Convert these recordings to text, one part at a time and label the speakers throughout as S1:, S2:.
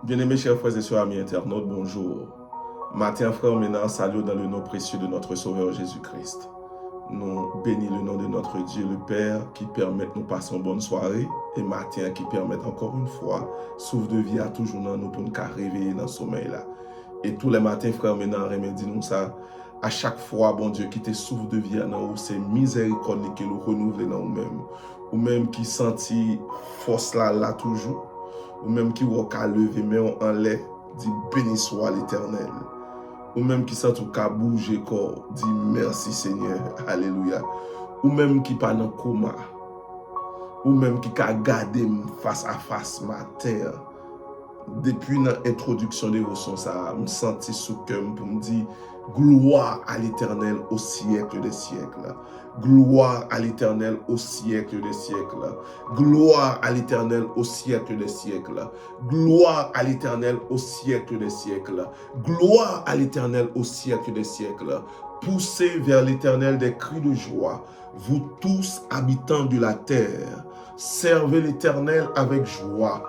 S1: Bien-aimés chers frères et sœurs, amis internautes, bonjour. Matin, frère Ménard, salut dans le nom précieux de notre Sauveur Jésus-Christ. Nous bénissons le nom de notre Dieu, le Père, qui permet de nous passer une bonne soirée, et matin, qui permet encore une fois, souffle de vie à toujours dans nous pour nous réveiller dans le sommeil là. Et tous les matins, frère Ménard, remédie nous ça. À chaque fois, bon Dieu, qui te souffle de vie dans nous, c'est miséricorde qui nous renouvelle dans nous-mêmes. Ou même qui sentit force là toujours. Ou même qui voit qu'à lever, mais en l'air, dit béni soit l'Éternel. Ou même qui sent tout qu'à bouger corps, dit merci Seigneur, alléluia. Ou même qui pas dans coma. Ou même qui a gardé face à face matin. Depuis l'introduction des leçons, ça me senti sous cœur pour me dire gloire à l'Éternel au siècle des siècles. Gloire à l'Éternel au siècle des siècles. Gloire à l'Éternel au siècle des siècles. Gloire à l'Éternel au siècle des siècles. Gloire à l'Éternel au siècle des siècles. Poussez vers l'Éternel des cris de joie, vous tous habitants de la terre. Servez l'Éternel avec joie.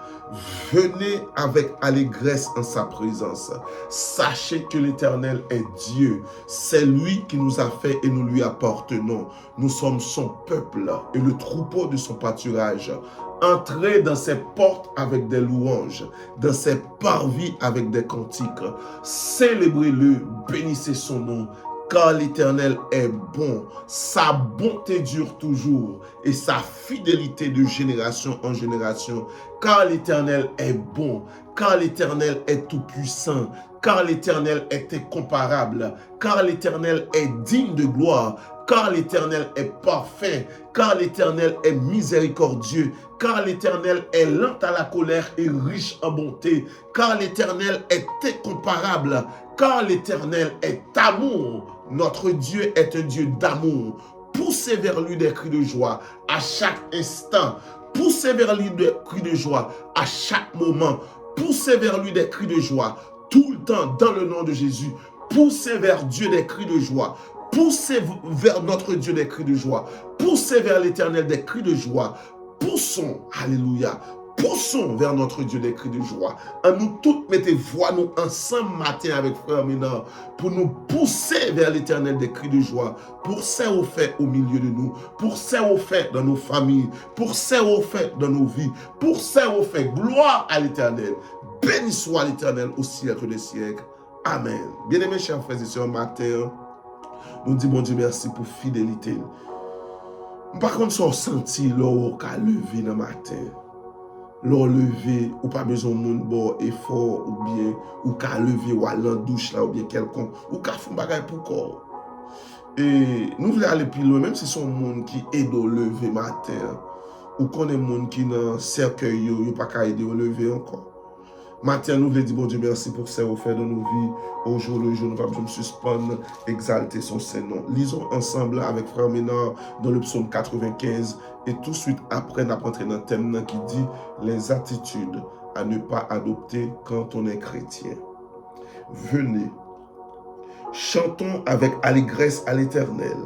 S1: Venez avec allégresse en sa présence. Sachez que l'Éternel est Dieu. C'est lui qui nous a fait et nous lui appartenons. Nous sommes son peuple et le troupeau de son pâturage. Entrez dans ses portes avec des louanges, dans ses parvis avec des cantiques. Célébrez-le, bénissez son nom. Car l'Éternel est bon, sa bonté dure toujours et sa fidélité de génération en génération. Car l'Éternel est bon, car l'Éternel est tout-puissant, car l'Éternel est incomparable, car l'Éternel est digne de gloire, car l'Éternel est parfait, car l'Éternel est miséricordieux, car l'Éternel est lent à la colère et riche en bonté, car l'Éternel est incomparable, car l'Éternel est amour. Notre Dieu est un Dieu d'amour. Poussez vers lui des cris de joie à chaque instant. Poussez vers lui des cris de joie à chaque moment. Poussez vers lui des cris de joie tout le temps dans le nom de Jésus. Poussez vers Dieu des cris de joie. Poussez vers notre Dieu des cris de joie. Poussez vers l'Éternel des cris de joie. Poussons, alléluia. Poussons vers notre Dieu des cris de joie. En nous toutes, mettez voix nous ensemble matin avec frère Ménard pour nous pousser vers l'Éternel des cris de joie. Pour ce au fait au milieu de nous, pour ce au fait dans nos familles, pour ce au fait dans nos vies, pour ce au fait gloire à l'Éternel. Béni soit l'Éternel au siècle des siècles. Amen. Bien-aimés chers frères et sœurs, matin, nous disons bon Dieu merci pour fidélité. Par contre, si on sentit l'eau qu'à lever dans le matin, l'on levé ou pas besoin de monde bon effort ou bien ou qu'à lever ou à la douche là ou bien quelconque ou qu'à faire un bagage pour corps. Et nous voulons aller plus loin, même si c'est un monde qui aide au lever matin ou qu'on est monde qui dans cercueil yo pas qu'à aider au lever encore. Matin, nous voulons dire, bon Dieu, merci pour ce que vous faites dans nos vies. Au jour le jour, nous allons nous suspendre, exalter son Saint-Nom. Lisons ensemble avec frère Ménard dans le psaume 95. Et tout de suite après, nous allons entrer dans le thème qui dit les attitudes à ne pas adopter quand on est chrétien. Venez, chantons avec allégresse à l'Éternel.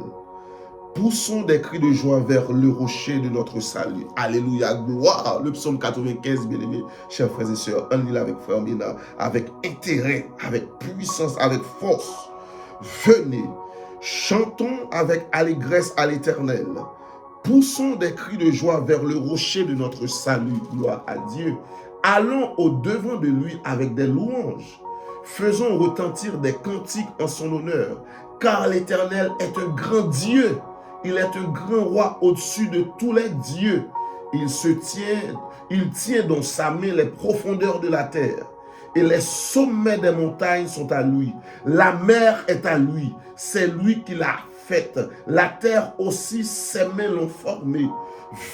S1: Poussons des cris de joie vers le rocher de notre salut. Alléluia, gloire. Le psaume 95, bien aimé, chers frères et sœurs, on lit avec frère Ménard, avec intérêt, avec puissance, avec force. Venez, chantons avec allégresse à l'Éternel. Poussons des cris de joie vers le rocher de notre salut. Gloire à Dieu. Allons au-devant de lui avec des louanges. Faisons retentir des cantiques en son honneur, car l'Éternel est un grand Dieu. Il est un grand roi au-dessus de tous les dieux. Il tient dans sa main les profondeurs de la terre. Et les sommets des montagnes sont à lui. La mer est à lui. C'est lui qui l'a faite. La terre aussi, ses mains l'ont formée.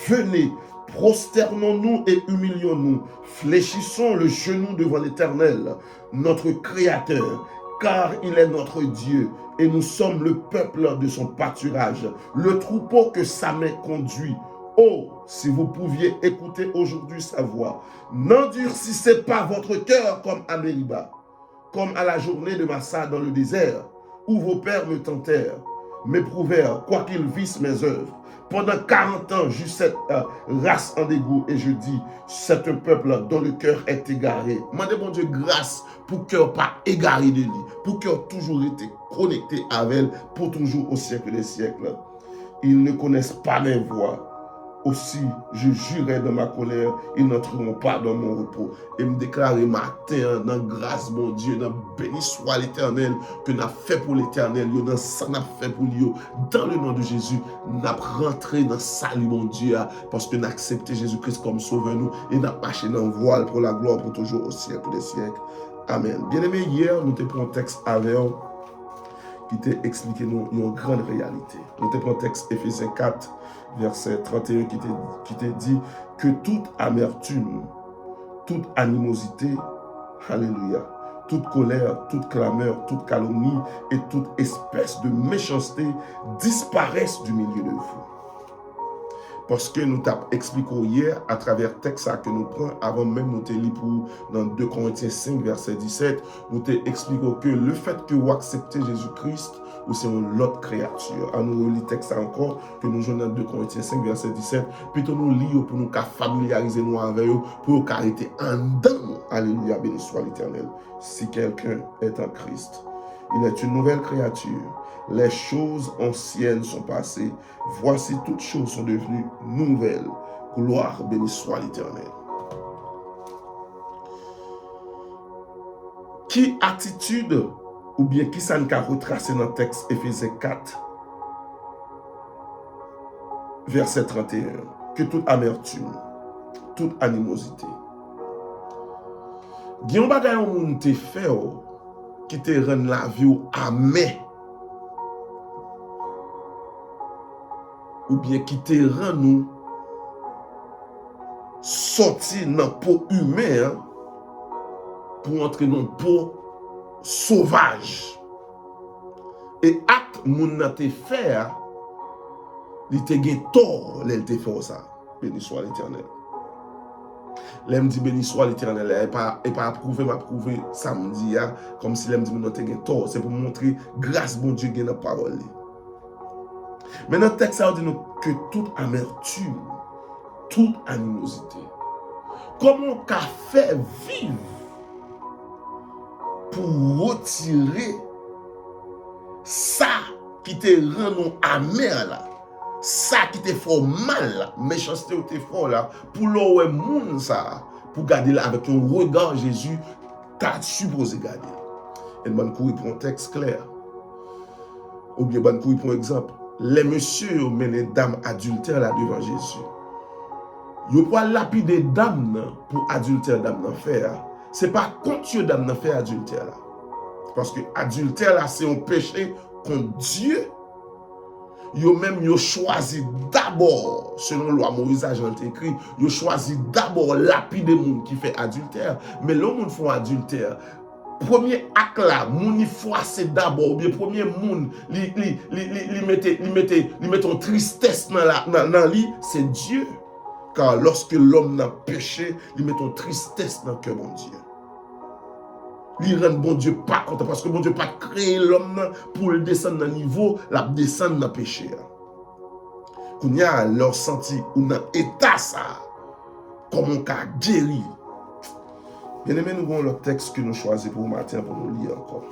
S1: Venez, prosternons-nous et humilions-nous. Fléchissons le genou devant l'Éternel, notre Créateur, car il est notre Dieu. Et nous sommes le peuple de son pâturage, le troupeau que sa main conduit. Oh, si vous pouviez écouter aujourd'hui sa voix, n'endurcissez pas votre cœur comme à Mériba, comme à la journée de Massa dans le désert, où vos pères me tentèrent, m'éprouvèrent, quoiqu'ils vissent mes œuvres. pendant 40 ans, juste cette race en dégoût, et je dis, c'est un peuple dont le cœur est égaré. Mandez mon Dieu grâce pour cœur pas égaré de lui, pour cœur toujours été connecté avec elle, pour toujours au siècle des siècles. Ils ne connaissent pas mes voies. Aussi, je jurais de ma colère, ils n'entreront pas dans mon repos. Et me déclarer matin, dans grâce, mon Dieu, dans béni soit l'Éternel, que n'a fait pour l'Éternel, dans ça n'a fait pour lui. Dans le nom de Jésus, n'a rentré dans salut, mon Dieu, parce que n'a accepté Jésus-Christ comme sauveur nous, et n'a marché dans le voile pour la gloire, pour toujours au siècle des siècles. Amen. Bien aimé, hier, nous te prenons un texte avec qui t'a expliqué nous une grande réalité. Nous te prenons un texte Éphésiens 4, verset 31 qui te dit que toute amertume, toute animosité, alléluia, toute colère, toute clameur, toute calomnie et toute espèce de méchanceté disparaissent du milieu de vous. Parce que nous t'avons expliqué hier à travers le texte que nous prenons, avant même nous te lire pour dans 2 Corinthiens 5, verset 17, nous t'avons expliqué que le fait que vous acceptez Jésus-Christ, ou c'est une autre créature. À nous relire le texte encore, que nous jouons dans 2 Corinthiens 5, verset 17, plutôt nous lire pour nous familiariser nous avec eux, pour nous arrêter en dedans. Alléluia, béni soit l'Éternel. Si quelqu'un est en Christ, il est une nouvelle créature. Les choses anciennes sont passées. Voici toutes choses sont devenues nouvelles. Gloire, béni soit l'Éternel. Qui attitude, ou bien qui ça nous a retracé dans le texte Éphésiens 4, verset 31, que toute amertume, toute animosité. Guillaume bagay yon moun te fait qui te rend la vie amère, ou bien qui te rend nous sortir dans la peau humaine pour entrer dans la peau sauvage. Et acte moun nan te fait, il te gen tort, il te fait ça. Béni soit l'Éternel. L'aime dit béni soit l'Éternel, et pas approuvé, m'approuvé samedi, comme si l'aime dit moun nan te gen tort. C'est pour montrer grâce bon Dieu gen dans la parole. Mais dans le texte, ça dit nous que toute amertume, toute animosité, comment qu'a fait vivre pour retirer ça qui te rend nous amer là, ça qui te fait mal là, méchanceté ou te fait là, pour l'oué moun ça, pour garder là avec un regard Jésus, t'as supposé garder. Et ban courir pour un texte clair. Ou bien ban courir pour exemple, les messieurs ont mené dames adultères là devant Jésus. Yo pas lapider dame pour adultère dame nan faire. C'est pas contre dame nan faire adultère là. Parce que adultère là c'est un péché contre Dieu. Yo même yo choisi d'abord selon la loi Moïse a écrit, yo choisi d'abord lapider moun qui fait adultère, mais l'homme moun font adultère. Premier acte là, moun y froissé d'abord, ou bien premier moun li mette en tristesse dans lui, c'est Dieu. Car lorsque l'homme n'a péché, il met en tristesse dans le cœur de Dieu. Il rend bon Dieu pas content parce que bon Dieu pas créé l'homme pour le descendre dans le niveau, la descendre dans le péché. Qu'on y a leur senti ou dans l'état ça, comme on a guéri. Bien aimé, nous avons le texte que nous choisissons pour le matin pour nous lire encore.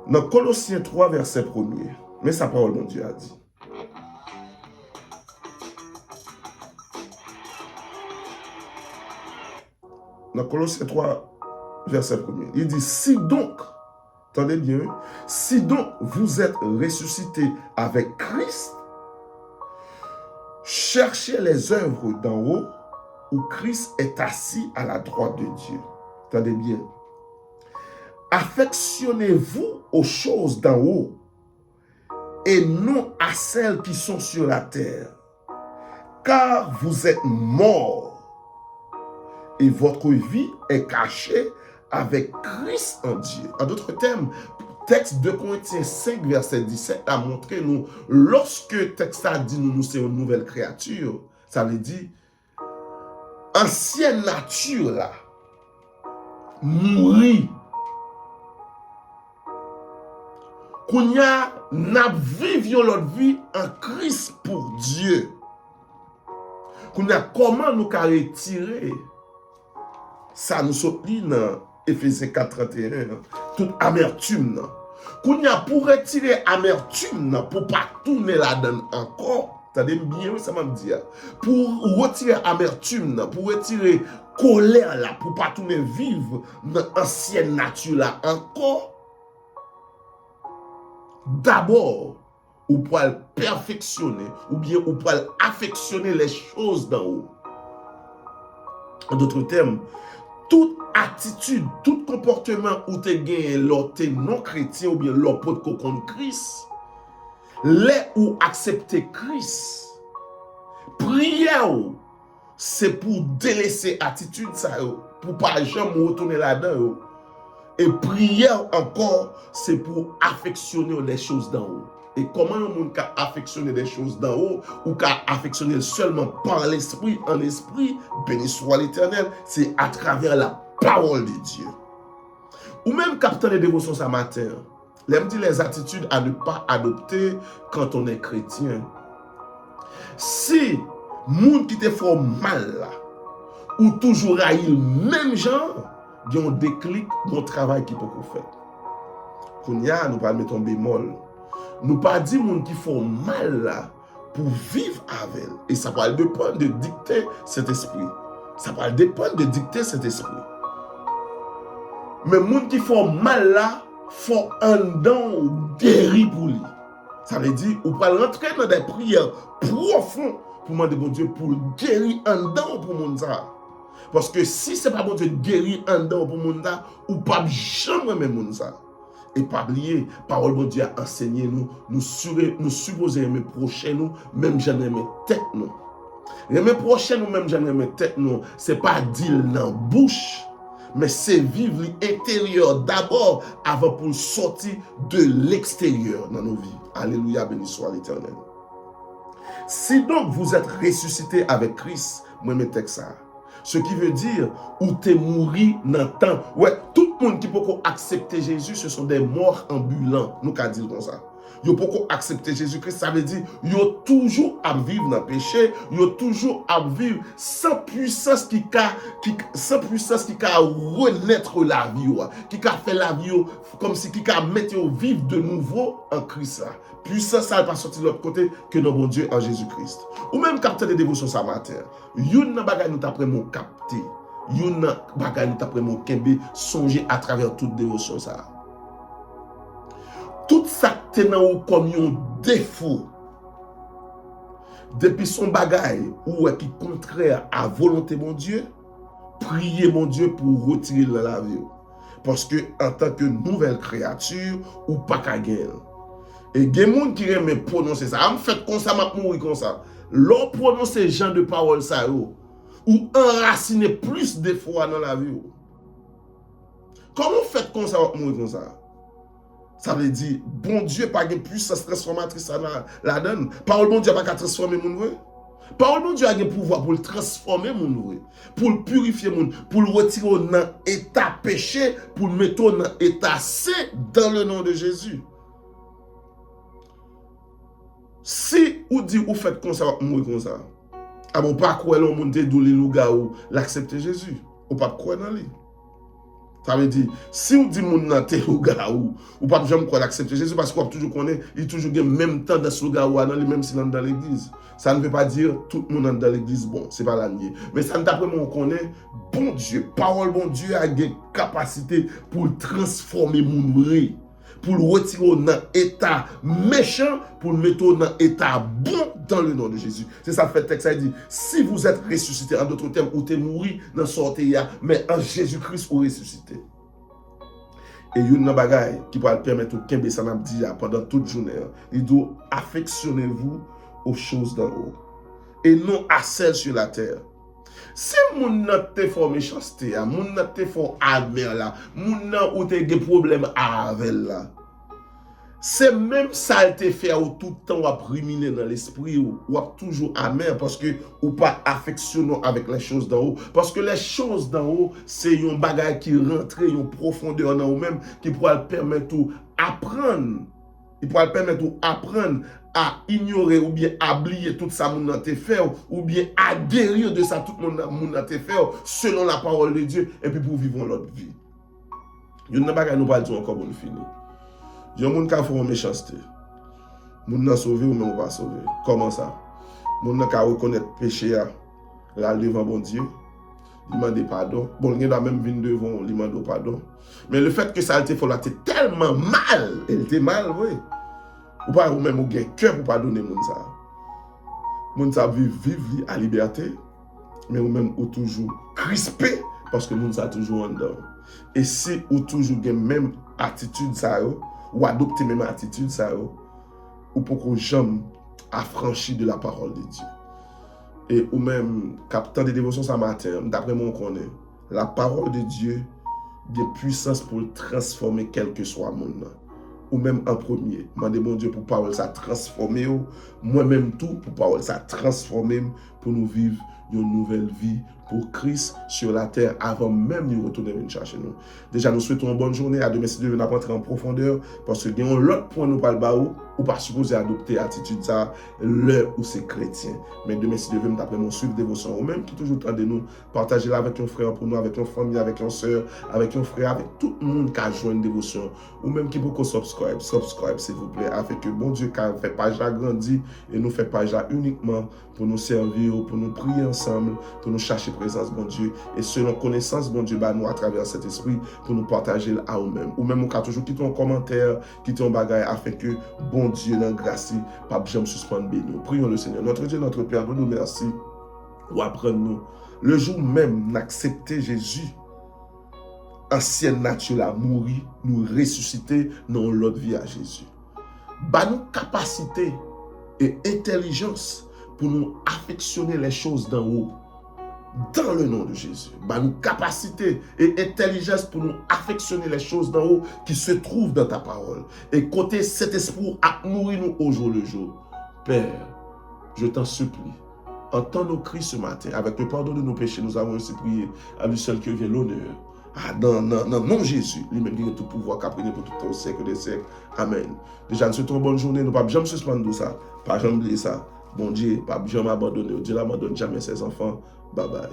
S1: Dans Colossiens 3, verset 1er, mais sa parole, mon Dieu, a dit. Dans Colossiens 3, verset 1er, il dit, si donc, attendez bien, si donc vous êtes ressuscités avec Christ, cherchez les œuvres d'en haut, où Christ est assis à la droite de Dieu. Attendez bien. Affectionnez-vous aux choses d'en haut et non à celles qui sont sur la terre, car vous êtes morts et votre vie est cachée avec Christ en Dieu. En d'autres termes, texte de Corinthiens 5, verset 17 a montré nous, lorsque le texte a dit nous c'est une nouvelle créature, ça veut dire ancienne nature là, mourir. Qu'on y a, n'a vivions notre vie en Christ pour Dieu. Qu'on y a, comment nous qu'à retirer ça nous saute dans Éphésiens 4:31, toute amertume. Qu'on y a pour retirer amertume, pour pas tourner la donne encore. T'as bien, ça m'a dit. Pour retirer amertume, pour retirer colère là, pour pas tourner vivre dans l'ancienne nature là encore. D'abord, ou pour perfectionner, ou bien ou pour affectionner les choses d'en haut. En d'autres termes, toute attitude, tout comportement où tu gagné l'autre non chrétien ou bien l'autre contre Christ, les ou accepter Christ, prière, c'est pour délaisser attitude ça, pour pas jamais retourner là-dedans. Et prière encore, c'est pour affectionner les choses d'en haut. Et comment un monde peut affectionner des choses d'en haut ou peut affectionner seulement par l'esprit, en esprit, béni soit l'Éternel, c'est à travers la parole de Dieu. Ou même capter les dévotions ce matin, les attitudes à ne pas adopter quand on est chrétien. Si monde qui te fait mal là, ou toujours haïr même genre, il y a un déclic, mon travail qui peut faire. Qu'on y a, nous pas mettre un bémol. Nous pas dire monde qui font mal là pour vivre avec elle. Et ça va dépendre de dicter cet esprit. Ça va dépendre de dicter cet esprit. Mais monde qui font mal là, font un don guéri pour lui. Ça veut dire, ou pas rentrer dans des prières profondes pour demander bon Dieu pour guérir un don pour monde ça. Parce que si ce n'est pas bon Dieu guérir un don pour monde ça, ou pas jamais même monde ça. Et pas oublier, parole bon Dieu a enseigné nous supposons aimer prochain nous, même j'en aimer tête nous. Aimer prochain nous, même j'en aimer tête nous, c'est pas dire dans bouche, mais c'est vivre l'intérieur d'abord avant pour sortir de l'extérieur dans nos vies. Alléluia, béni soit l'Éternel. Si donc vous êtes ressuscité avec Christ, moi je mets ça. Ce qui veut dire, où t'es mouru dans le temps. Ouais, tout le monde qui peut accepter Jésus, ce sont des morts ambulants. Nous qu'à dire comme ça. Yo peut accepter Jésus-Christ, ça veut dire, yo toujours à vivre dans le péché, yo toujours à vivre sans puissance qui a renaître la vie, qui a fait la vie comme si qui a mettre vivre de nouveau en Christ. Puissance, ça ne va pas sortir de l'autre côté que notre bon Dieu en Jésus-Christ. Ou même capter des dévotions ce matin. Yon nan bagay nou t'apprend mon capter. Yon nan bagay nou t'apprend mon kembe songer à travers toute dévotion ça. Tout ça tenant comme un défaut. Depuis son bagay ou qui contraire à volonté mon Dieu, priez mon Dieu pour retirer la vie. Parce que en tant que nouvelle créature ou pas qu'à gagner. Et il y a des gens qui aiment prononcer ça. Je fais comme ça, je mourir comme ça. L'on prononce ces gens de parole ça, ou enraciner plus de fois dans la vie. Comment faites comme ça, je mourir comme ça? Ça veut dire, bon Dieu, pas de puissance transformatrice la donne. Parole bon Dieu, pas qu'à transformer mon vrai. Parole bon Dieu a le pouvoir pour le transformer mon vrai, pour le purifier mon, pour le retirer dans l'état péché, pour le mettre dans l'état saint dans le nom de Jésus. Si vous dites ou faites comme ça, mourir comme ça, ah bon, pas quoi l'on monte d'où les loups ou l'accepter Jésus, ou pas quoi dans lui. Ça veut dire, si vous dites mon nan te louga ou pas jamais quoi l'accepter Jésus, parce qu'on toujours connaît, il toujours gagne même temps dans ce louga ou dans lui, même si dans l'église. Ça ne veut pas dire tout le monde dans l'église, bon, c'est pas la nier. Mais ça ne d'après moi, on connaît, bon Dieu, parole bon Dieu a une capacité pour transformer mon vrai. Pour le retirer dans l'état méchant, pour le mettre dans l'état bon dans le nom de Jésus. C'est ça fait le texte, ça dit, si vous êtes ressuscité, en d'autres termes, ou t'es mouru dans sortie, mais en Jésus-Christ, vous ressuscité. Et il y a une bagaille qui va permettre au Kembe Sanam dit pendant toute journée, il doit affectionnez-vous aux choses d'en haut et non à celles sur la terre. Si moun nan te fò méchanceté, moun nan te fò amer là, moun nan ou te des problèmes avec là. C'est même ça te fait ou tout le temps ou ruminer dans l'esprit ou toujours amer parce que ou pas affectionnant avec les choses d'en haut parce que les choses d'en haut c'est un bagage qui rentre en profondeur dans ou même qui pourra permettre ou apprendre Il pourra permettre d'apprendre à ignorer ou bien à oublier tout ça moun nan te fait ou bien à guérir de ça tout moun nan te fait selon la parole de Dieu et puis pour vivre notre vie. Yon nan bagay nous pas dire encore pour nous finir. Yon moun ka font méchanceté. Moun nan sauvé ou même pas sauvé. Comment ça? Moun nan ka reconnaître péché là devant bon Dieu. Il demande pardon. Bon, il a même venu devant, il demande pardon. Mais le fait que ça a été fait là, c'est tellement mal. Elle était mal, oui. Ou pas, ou même, ou gain cœur pour pardonner moun ça. Moun ça vivre à liberté, mais ou même, ou toujours crispé, parce que moun ça toujours en dedans. Et si ou toujours gain même attitude ça, ou adopter même attitude ça, ou pour qu'on jamais affranchi de la parole de Dieu. Et ou même, captant des dévotions ce matin, d'après moi, on connaît, la parole de Dieu a puissance pour transformer quel que soit le monde. Ou même en premier, demandez mon Dieu pour parole ça transformer, moi-même tout pour parole ça transformer pour nous vivre une nouvelle vie pour Christ sur la terre avant même de retourner venir chercher nous. Déjà, nous souhaitons une bonne journée. À demain, si Dieu veut rentrer en profondeur, parce que nous avons l'autre point nous parle bas ou pas supposé adopter attitude ça, l'heure où c'est chrétien. Mais demain, si Dieu veut m'appeler mon suivre dévotion, ou même qui toujours tendez nous, partagez là avec un frère pour nous, avec une famille, avec une soeur, avec un frère, avec tout le monde qui a joint une dévotion, ou même qui peut subscribe, s'il vous plaît, afin que bon Dieu qui a fait page là grandir et nous fait page là uniquement pour nous servir, pour nous prier ensemble, pour nous chercher présence, bon Dieu, et selon connaissance, bon Dieu, bah, nous à travers cet esprit, pour nous partager à nous-mêmes. Ou même, on peut toujours quitter un commentaire, quitter un bagage, afin que, bon Dieu, dans grâce, pas jamais suspendre nous. Prions le Seigneur. Notre Dieu, notre Père, nous merci. Ou apprendre-nous. Le jour même, d'accepter Jésus, ancienne nature a mouru, nous ressusciter dans l'autre vie à Jésus. Bah, nous capacité et intelligence pour nous affectionner les choses d'en haut. Dans le nom de Jésus, bah, nous capacité et intelligence pour nous affectionner les choses d'en haut qui se trouvent dans ta parole. Et côté cet esprit à nourrir nous au jour le jour. Père, je t'en supplie, entends nos cris ce matin. Avec le pardon de nos péchés, nous avons aussi prié à lui seul que vient l'honneur. Ah, dans le nom de Jésus, lui-même qui a tout pouvoir, qui a pris pour tout le siècle des siècles. Amen. Déjà, nous souhaitons une bonne journée. Nous ne pouvons jamais suspendre tout ça. Pas jamais oublier ça. Bon Dieu, pas jamais abandonner. Dieu n'abandonne jamais ses enfants. Bye bye.